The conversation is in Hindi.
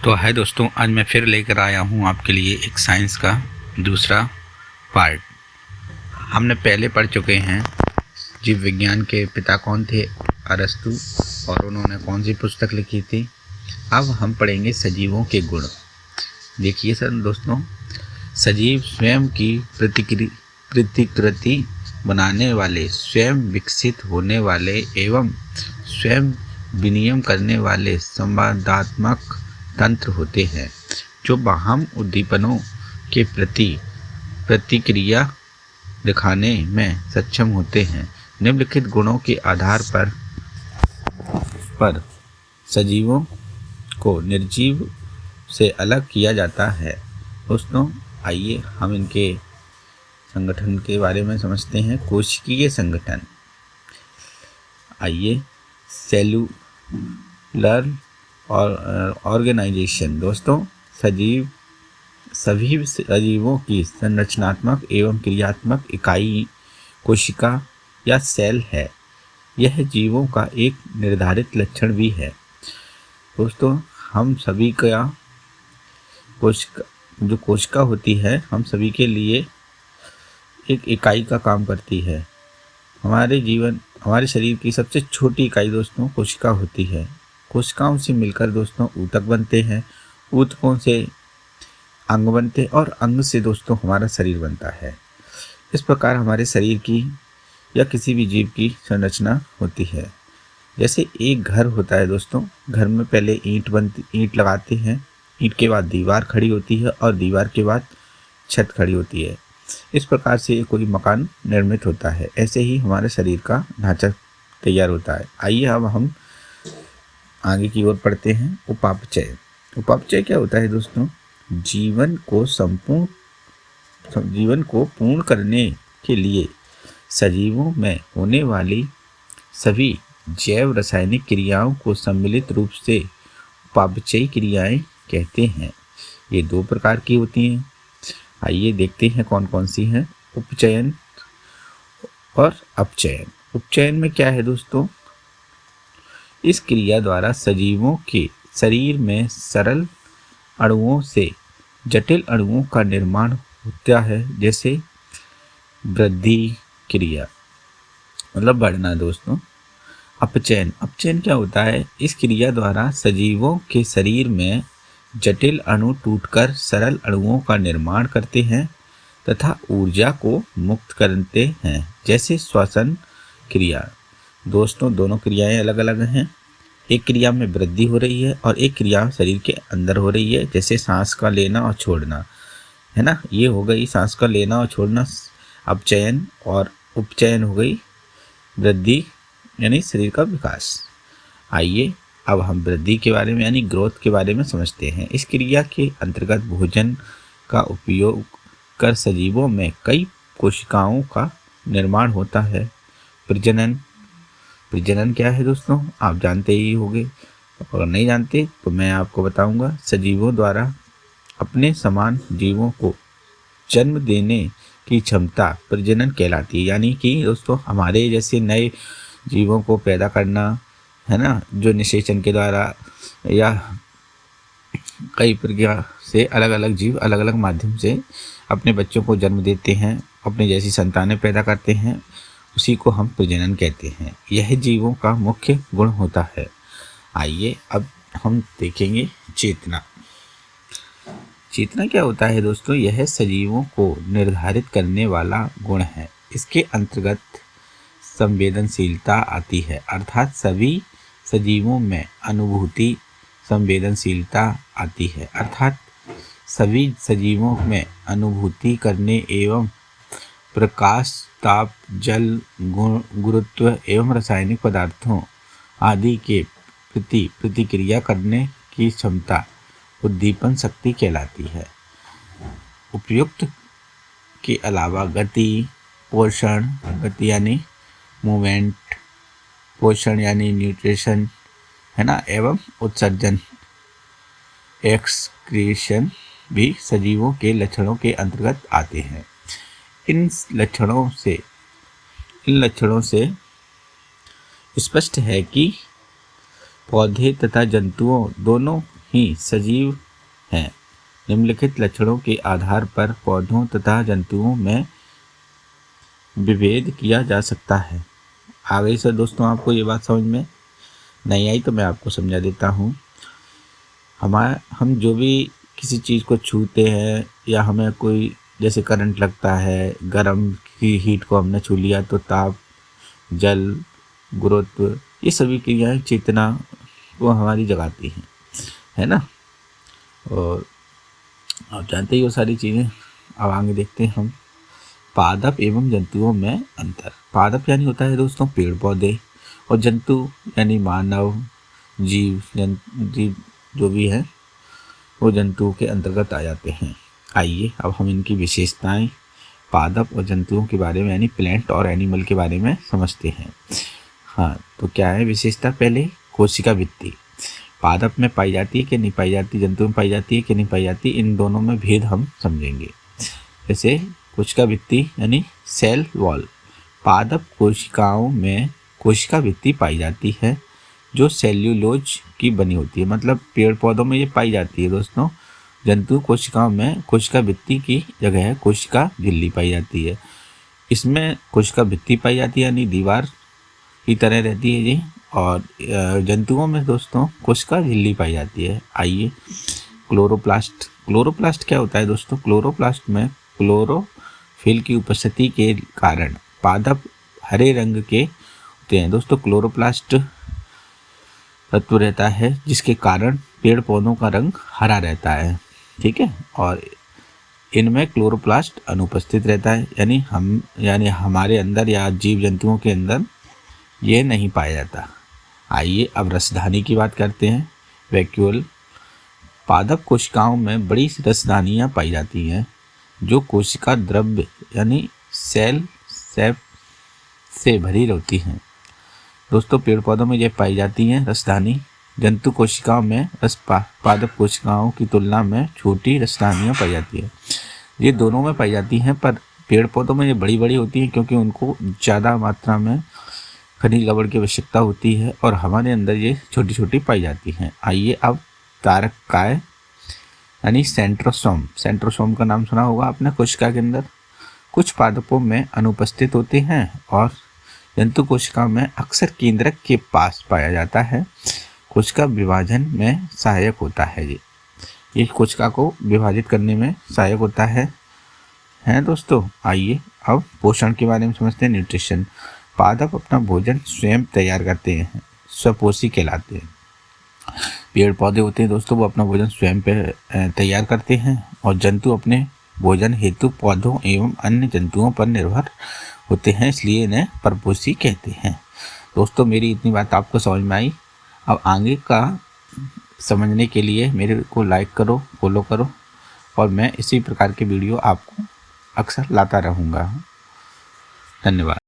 तो हाय दोस्तों, आज मैं फिर लेकर आया हूँ आपके लिए एक साइंस का दूसरा पार्ट। हमने पहले पढ़ चुके हैं जीव विज्ञान के पिता कौन थे, अरस्तु, और उन्होंने कौन सी पुस्तक लिखी थी। अब हम पढ़ेंगे सजीवों के गुण। देखिए सर दोस्तों, सजीव स्वयं की प्रतिकृति बनाने वाले, स्वयं विकसित होने वाले एवं स्वयं विनियम करने वाले संवादात्मक तंत्र होते हैं, जो बाह्य उद्दीपनों के प्रति प्रतिक्रिया दिखाने में सक्षम होते हैं। निम्नलिखित गुणों के आधार पर सजीवों को निर्जीव से अलग किया जाता है। दोस्तों आइए हम इनके संगठन के बारे में समझते हैं। कोशिकीय संगठन, आइए सेलुलर और ऑर्गेनाइजेशन। दोस्तों सभी सजीवों की संरचनात्मक एवं क्रियात्मक इकाई कोशिका या सेल है। यह जीवों का एक निर्धारित लक्षण भी है। दोस्तों हम सभी का कोशिका होती है, हम सभी के लिए एक इकाई का काम करती है। हमारे शरीर की सबसे छोटी इकाई दोस्तों कोशिका होती है। कोशिकाओं से मिलकर दोस्तों ऊतक बनते हैं, ऊतकों से अंग बनते और अंग से दोस्तों हमारा शरीर बनता है। इस प्रकार हमारे शरीर की या किसी भी जीव की संरचना होती है। जैसे एक घर होता है दोस्तों, घर में पहले ईंट लगाते हैं, ईंट के बाद दीवार खड़ी होती है और दीवार के बाद छत खड़ी होती है। इस प्रकार से कोई मकान निर्मित होता है। ऐसे ही हमारे शरीर का ढांचा तैयार होता है। आइए अब हम आगे की ओर पढ़ते हैं। उपापचय। उपापचय क्या होता है दोस्तों? जीवन को पूर्ण करने के लिए सजीवों में होने वाली सभी जैव रासायनिक क्रियाओं को सम्मिलित रूप से उपापचयी क्रियाएं कहते हैं। ये दो प्रकार की होती हैं। आइए देखते हैं कौन कौन सी हैं। उपचयन और अपचयन। उपचयन में क्या है दोस्तों? इस क्रिया द्वारा सजीवों के शरीर में सरल अणुओं से जटिल अणुओं का निर्माण होता है। जैसे वृद्धि क्रिया, मतलब बढ़ना दोस्तों। अपचयन क्या होता है? इस क्रिया द्वारा सजीवों के शरीर में जटिल अणु टूटकर सरल अणुओं का निर्माण करते हैं तथा ऊर्जा को मुक्त करते हैं। जैसे श्वसन क्रिया। दोस्तों दोनों क्रियाएं अलग अलग हैं। एक क्रिया में वृद्धि हो रही है और एक क्रिया शरीर के अंदर हो रही है। जैसे सांस का लेना और छोड़ना, है ना, ये हो गई सांस का लेना और छोड़ना अपचयन, और उपचयन हो गई वृद्धि यानी शरीर का विकास। आइए अब हम वृद्धि के बारे में यानी ग्रोथ के बारे में समझते हैं। इस क्रिया के अंतर्गत भोजन का उपयोग कर सजीवों में कई कोशिकाओं का निर्माण होता है। प्रजनन क्या है दोस्तों? आप जानते ही होंगे, और नहीं जानते तो मैं आपको बताऊंगा। सजीवों द्वारा अपने समान जीवों को जन्म देने की क्षमता प्रजनन कहलाती है। यानी कि दोस्तों हमारे जैसे नए जीवों को पैदा करना, है ना, जो निषेचन के द्वारा या कई प्रक्रिया से अलग अलग जीव अलग अलग माध्यम से अपने बच्चों को जन्म देते हैं, अपने जैसी संतानें पैदा करते हैं, उसी को हम प्रजनन कहते हैं। यह जीवों का मुख्य गुण होता है। आइए अब हम देखेंगे चेतना। चेतना क्या होता है दोस्तों? यह सजीवों को निर्धारित करने वाला गुण है। इसके अंतर्गत संवेदनशीलता आती है, अर्थात सभी सजीवों में अनुभूति संवेदनशीलता आती है, अर्थात सभी सजीवों में अनुभूति करने एवं प्रकाश, ताप, जल, गुरुत्व एवं रासायनिक पदार्थों आदि के प्रति प्रतिक्रिया करने की क्षमता उद्दीपन शक्ति कहलाती है। उपयुक्त के अलावा गति, पोषण, गति यानी मूवमेंट, पोषण यानी न्यूट्रिशन, है ना, एवं उत्सर्जन एक्सक्रीशन भी सजीवों के लक्षणों के अंतर्गत आते हैं। इन लक्षणों से स्पष्ट है कि पौधे तथा जंतुओं दोनों ही सजीव हैं। निम्नलिखित लक्षणों के आधार पर पौधों तथा जंतुओं में विभेद किया जा सकता है। आ गई सर दोस्तों आपको ये बात समझ में? नहीं आई तो मैं आपको समझा देता हूँ। हम जो भी किसी चीज़ को छूते हैं या हमें कोई जैसे करंट लगता है, गर्म की हीट को हमने छू लिया तो ताप, जल, गुरुत्व, ये सभी क्रियाएं चेतना वो हमारी जगाती हैं, है ना। और आप जानते ही वो सारी चीज़ें। अब आगे देखते हैं हम पादप एवं जंतुओं में अंतर। पादप यानी होता है दोस्तों पेड़ पौधे, और जंतु यानी मानव, जीव जो भी है वो जंतुओं के अंतर्गत आ जाते हैं। आइए अब हम इनकी विशेषताएं पादप और जंतुओं के बारे में यानी प्लांट और एनिमल के बारे में समझते हैं। हाँ, तो क्या है विशेषता? पहले कोशिका भित्ति पादप में पाई जाती है कि नहीं पाई जाती, जंतु में पाई जाती है कि नहीं पाई जाती, इन दोनों में भेद हम समझेंगे। जैसे कोशिका भित्ति यानी सेल वॉल, पादप कोशिकाओं में कोशिका भित्ति पाई जाती है जो सेल्यूलोज की बनी होती है, मतलब पेड़ पौधों में ये पाई जाती है दोस्तों। जंतु कोशिकाओं में कोशिका भित्ति की जगह कोशिका झिल्ली पाई जाती है। इसमें कोशिका भित्ति पाई जाती है यानी दीवार की तरह रहती है ये, और जंतुओं में दोस्तों कोशिका झिल्ली पाई जाती है। आइए क्लोरोप्लास्ट क्या होता है दोस्तों? क्लोरोप्लास्ट में क्लोरोफिल की उपस्थिति के कारण पादप हरे रंग के होते हैं दोस्तों। क्लोरोप्लास्ट तत्व रहता है जिसके कारण पेड़ पौधों का रंग हरा रहता है, ठीक है। और इनमें क्लोरोप्लास्ट अनुपस्थित रहता है, यानी हमारे अंदर या जीव जंतुओं के अंदर ये नहीं पाया जाता। आइए अब रसधानी की बात करते हैं। वैक्यूल पादप कोशिकाओं में बड़ी रसधानियाँ पाई जाती हैं जो कोशिका द्रव्य यानी सेल से भरी रहती हैं दोस्तों। पेड़ पौधों में ये पाई जाती हैं रसधानी। जंतु कोशिकाओं में पादप कोशिकाओं की तुलना में छोटी रसधानियाँ पाई जाती है। ये दोनों में पाई जाती हैं, पर पेड़ पौधों में ये बड़ी बड़ी होती हैं क्योंकि उनको ज़्यादा मात्रा में खनिज लवण की आवश्यकता होती है, और हमारे अंदर ये छोटी छोटी पाई जाती हैं। आइए अब तारककाय यानी सेंट्रोसोम का नाम सुना होगा आपने। कोशिका के अंदर कुछ पादपों में अनुपस्थित होते हैं और जंतु कोशिका में अक्सर केंद्रक के पास पाया जाता है। कोशिका विभाजन में सहायक होता है। ये कोशिका को विभाजित करने में सहायक होता है दोस्तों। आइए अब पोषण के बारे में समझते हैं। न्यूट्रिशन पादप अपना भोजन स्वयं तैयार करते हैं, स्वपोषी कहलाते हैं। पेड़ पौधे होते हैं दोस्तों वो अपना भोजन स्वयं तैयार करते हैं, और जंतु अपने भोजन हेतु पौधों एवं अन्य जंतुओं पर निर्भर होते हैं, इसलिए इन्हें परपोषी कहते हैं। दोस्तों मेरी इतनी बात आपको समझ में आई। अब आगे का समझने के लिए मेरे को लाइक करो, फॉलो करो, और मैं इसी प्रकार के वीडियो आपको अक्सर लाता रहूँगा। धन्यवाद।